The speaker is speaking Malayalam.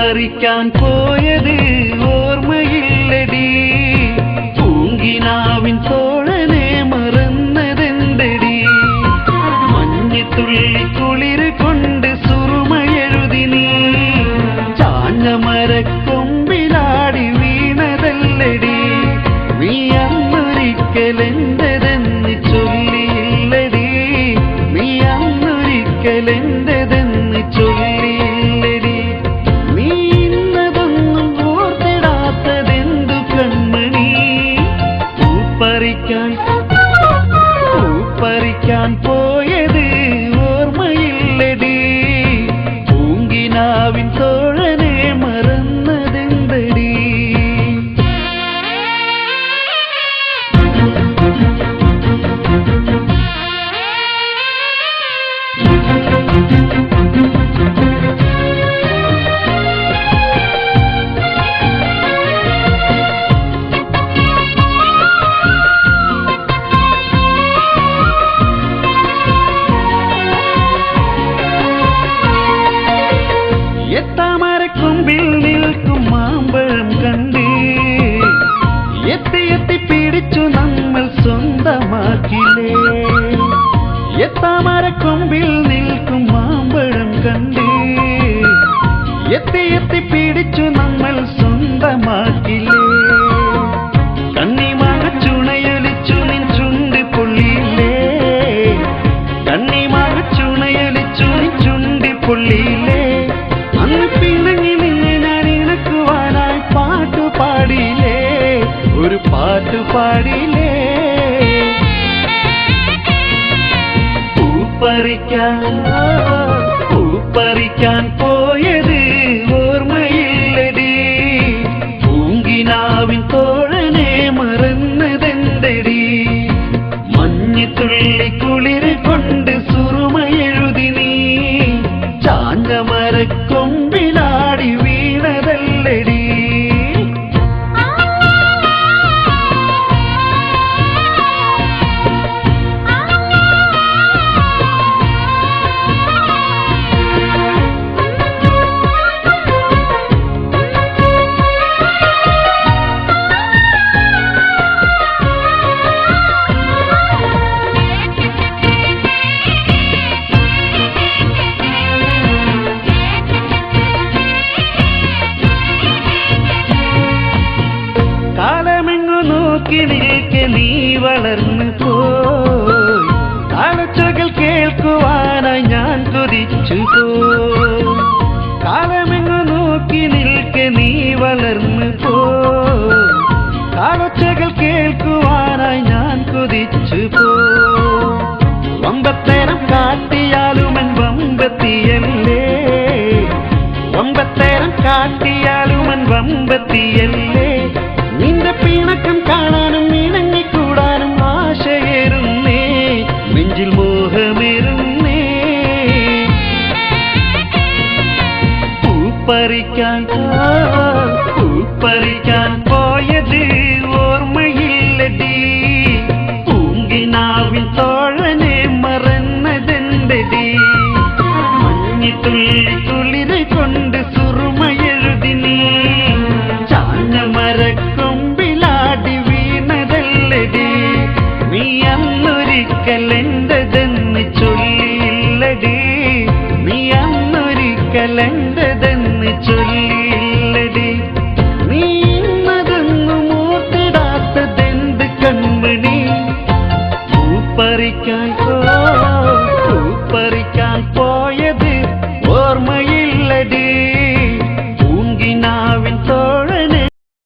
പറിക്കാൻ പോയത് ഓർമ്മയില്ലടി പൂങ്കിനാവിൻ തോഴനെ മറന്നതെന്തടി മഞ്ഞത്തുള്ളി കുളിര് കൊണ്ട് സുറുമയെഴുതി നീ ചാഞ്ഞ മരക്കൊമ്പിലാടി വീണതല്ലടി നീ അന്നൊരിക്കലെന്തെന്ന് ചൊല്ലിയില്ലടി നീ അന്നൊരിക്കലെന്തെന്ന് ചൊല്ലിയില്ലടി നീ ഇന്നതൊന്നും ഓർത്തിടാത്തതെന്തു കൺമണി പൂപ്പറിക്കാൻ പോയത് ഓർമ്മയില്ലടി പൂങ്കിനാവിൻ തോഴനെ മറന്നതെന്തടി എത്താമരക്കൊമ്പിൽ നിൽക്കും മാമ്പഴം കണ്ട് എത്തി എത്തി പിടിച്ചു നമ്മൾ സ്വന്തമാക്കില്ലേ എത്താമരക്കൊമ്പിൽ നിൽക്കും മാമ്പഴം കണ്ട് എത്തി എത്തി പിടിച്ചു നമ്മൾ സ്വന്തമാക്കില്ലേ കണ്ണിമാങ്ങ ചുണയൊലിച്ചു നിൻ ചുണ്ട് പൊള്ളിയില്ലേ കണ്ണിമാങ്ങ ചുണയൊലിച്ചു നിൻ ചുണ്ട് പൊള്ളിയില്ലേ അന്ന് പിണങ്ങി നിന്ന് ഞാൻ ഇണക്കുവാനായി പാട്ടുപാടിയില്ലേ ഒരു പാട്ടുപാടിയില്ലേ പൂപ്പറിക്കാൻ പോയത് ഓർമ്മയില്ലടി പൂങ്കിനാവിൻ തോഴനെ മറന്നതെന്തടി മഞ്ഞത്തുള്ളി കുളിര് കൊണ്ട് സുറുമയെഴുതി നീ ചാഞ്ഞ മരക്കൊമ്പിലാടി വീണതല്ലടി നിൽക്കെ നീ വളർന്നു പോയി കാലച്ചകൾ കേൾക്കുവാനായി ഞാൻ കൊതിച്ചു പോയി കാലമെങ്ങു നോക്കി നിൽക്കെ നീ വളർന്നു പോയി കാലച്ചകൾ കേൾക്കുവാനായി ഞാൻ കൊതിച്ചു പോയി വമ്പത്തേരം കാട്ടിയാലുമൻ വമ്പത്തിയല്ലേ വമ്പത്തേരം കാട്ടിയാലുമൻ വമ്പത്തിയല്ലേ നിന്റെ പിണക്കം കാണാനും ഇണങ്ങിക്കൂടാനും ആശയേറുന്നേ നെഞ്ചിൽ മോഹമേറുന്നേ പൂപ്പറിക്കാൻ പോയത് ഓർമ്മയില്ലടി പൂങ്കിനാവിൻ തോഴനെ മറന്നതെന്തടി മഞ്ഞത്തുള്ളി കുളിര് കൊണ്ട് സുറുമയെഴുതി നീ ചാഞ്ഞ മരക്കൊമ്പിലാടി വീണതല്ലടി നീ അന്നൊരിക്കലെന്തെന്ന് ചൊല്ലിയില്ലടി നീ അന്നൊരിക്കലെന്തെന്ന് ചൊല്ലിയില്ലടി നീ ഇന്നതൊന്നും ഓർത്തിടാത്തതെന്ത് കൺമണി പൂപ്പറിക്കാൻ പോയത് ഓർമ്മയില്ലടി